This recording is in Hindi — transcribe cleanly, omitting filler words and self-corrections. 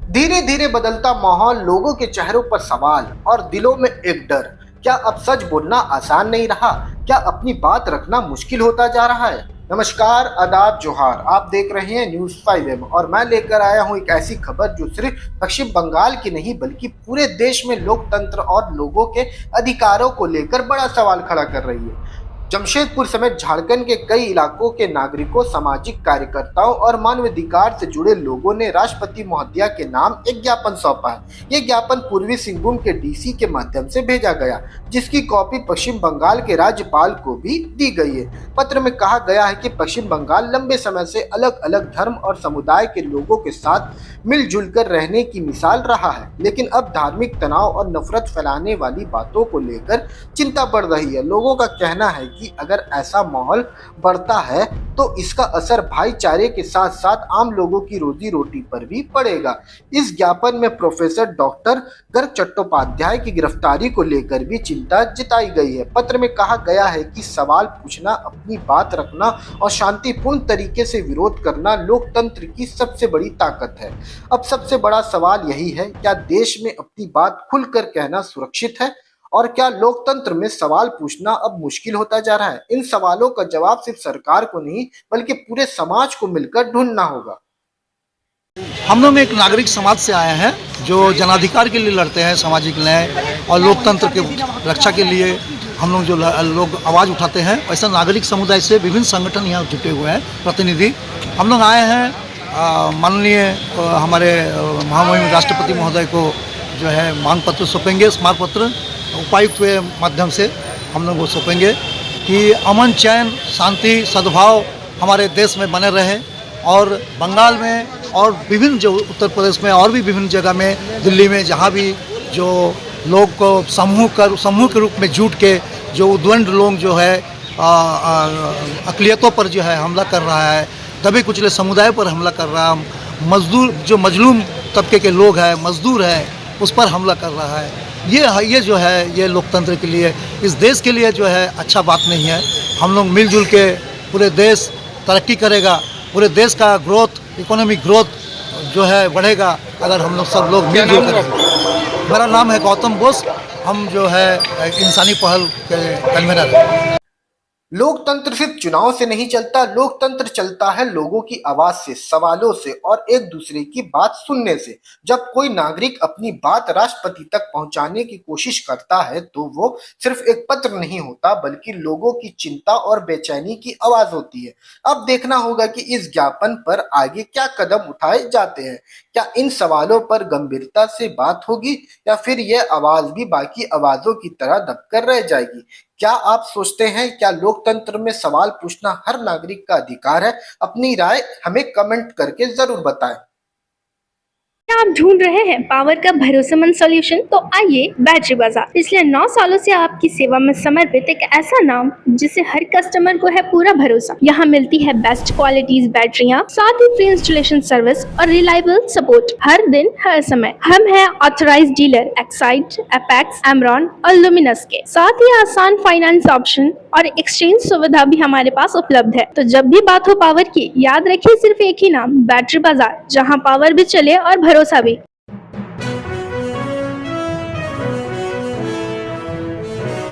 धीरे धीरे बदलता माहौल, लोगों के चेहरों पर सवाल और दिलों में एक डर। क्या अब सच बोलना आसान नहीं रहा? क्या अपनी बात रखना मुश्किल होता जा रहा है? नमस्कार, आदाब, जोहार। आप देख रहे हैं न्यूज़ 5M और मैं लेकर आया हूं एक ऐसी खबर जो सिर्फ पश्चिम बंगाल की नहीं बल्कि पूरे देश में लोकतंत्र और लोगों के अधिकारों को लेकर बड़ा सवाल खड़ा कर रही है। जमशेदपुर समेत झारखंड के कई इलाकों के नागरिकों, सामाजिक कार्यकर्ताओं और मानवाधिकार से जुड़े लोगों ने राष्ट्रपति महोदया के नाम एक ज्ञापन सौंपा है। ये ज्ञापन पूर्वी सिंहभूम के डीसी के माध्यम से भेजा गया, जिसकी कॉपी पश्चिम बंगाल के राज्यपाल को भी दी गई है। पत्र में कहा गया है कि पश्चिम बंगाल लंबे समय से अलग अलग धर्म और समुदाय के लोगों के साथ मिलजुल कर रहने की मिसाल रहा है, लेकिन अब धार्मिक तनाव और नफरत फैलाने वाली बातों को लेकर चिंता बढ़ रही है। लोगों का कहना है कि अगर ऐसा माहौल बढ़ता है तो इसका असर भाईचारे के साथ साथ आम लोगों की रोजी रोटी पर भी पड़ेगा। इस ज्ञापन में प्रोफेसर डॉक्टर गर्ग चट्टोपाध्याय की गिरफ्तारी को लेकर भी चिंता जताई गई है। पत्र में कहा गया है कि सवाल पूछना, अपनी बात रखना और शांतिपूर्ण तरीके से विरोध करना लोकतंत्र की सबसे बड़ी ताकत है। अब सबसे बड़ा सवाल यही है, क्या देश में अपनी बात खुलकर कहना सुरक्षित है? और क्या लोकतंत्र में सवाल पूछना अब मुश्किल होता जा रहा है? इन सवालों का जवाब सिर्फ सरकार को नहीं बल्कि पूरे समाज को मिलकर ढूंढना होगा। हम लोग एक नागरिक समाज से आए हैं जो जनाधिकार के लिए लड़ते हैं, सामाजिक न्याय और लोकतंत्र के रक्षा के लिए हम लोग जो लोग आवाज़ उठाते हैं। ऐसा नागरिक समुदाय से विभिन्न संगठन यहाँ जुटे हुए हैं, प्रतिनिधि। हम लोग आए हैं माननीय हमारे महामहिम राष्ट्रपति महोदय को जो है मांग पत्र सौंपेंगे, स्मारक पत्र उपायुक्त के माध्यम से हम लोग वो सौंपेंगे कि अमन, चैन, शांति, सद्भाव हमारे देश में बने रहे और बंगाल में और विभिन्न जो उत्तर प्रदेश में और भी विभिन्न जगह में, दिल्ली में, जहाँ भी जो लोग को समूह के रूप में जुट के जो उद्वंड लोग जो है अक़लियतों पर जो है हमला कर रहा है, दबे कुचले समुदाय पर हमला कर रहा है, मजदूर जो मजलूम तबके के लोग हैं, मजदूर हैं, उस पर हमला कर रहा है। ये जो है ये लोकतंत्र के लिए, इस देश के लिए जो है अच्छा बात नहीं है। हम लोग मिलजुल के पूरे देश तरक्की करेगा, पूरे देश का ग्रोथ, इकोनॉमिक ग्रोथ जो है बढ़ेगा अगर हम लोग सब लोग मिलजुल करेंगे। मेरा नाम है गौतम बोस, हम जो है इंसानी पहल के कन्वीनर हैं। लोकतंत्र सिर्फ चुनाव से नहीं चलता, लोकतंत्र चलता है लोगों की आवाज से, सवालों से और एक दूसरे की बात सुनने से। जब कोई नागरिक अपनी बात राष्ट्रपति तक पहुंचाने की कोशिश करता है तो वो सिर्फ एक पत्र नहीं होता बल्कि लोगों की चिंता और बेचैनी की आवाज होती है। अब देखना होगा कि इस ज्ञापन पर आगे क्या कदम उठाए जाते हैं। क्या इन सवालों पर गंभीरता से बात होगी या फिर यह आवाज भी बाकी आवाजों की तरह दबकर रह जाएगी? क्या आप सोचते हैं क्या लोकतंत्र में सवाल पूछना हर नागरिक का अधिकार है? अपनी राय हमें कमेंट करके जरूर बताएं। क्या आप ढूंढ रहे हैं पावर का भरोसेमंद सॉल्यूशन? तो आइए बैटरी बाजार। पिछले 9 सालों से आपकी सेवा में समर्पित एक ऐसा नाम जिसे हर कस्टमर को है पूरा भरोसा। यहाँ मिलती है बेस्ट क्वालिटीज बैटरियाँ, साथ ही फ्री इंस्टॉलेशन सर्विस और रिलायबल सपोर्ट हर दिन हर समय। हम हैं authorise dealer Exide, Apex, Amaron और लुमिनस के। साथ ही आसान फाइनेंस ऑप्शन और एक्सचेंज सुविधा भी हमारे पास उपलब्ध है। तो जब भी बात हो पावर की, याद रखिए सिर्फ एक ही नाम, बैटरी बाजार, जहाँ पावर भी चले और भरोसा भी।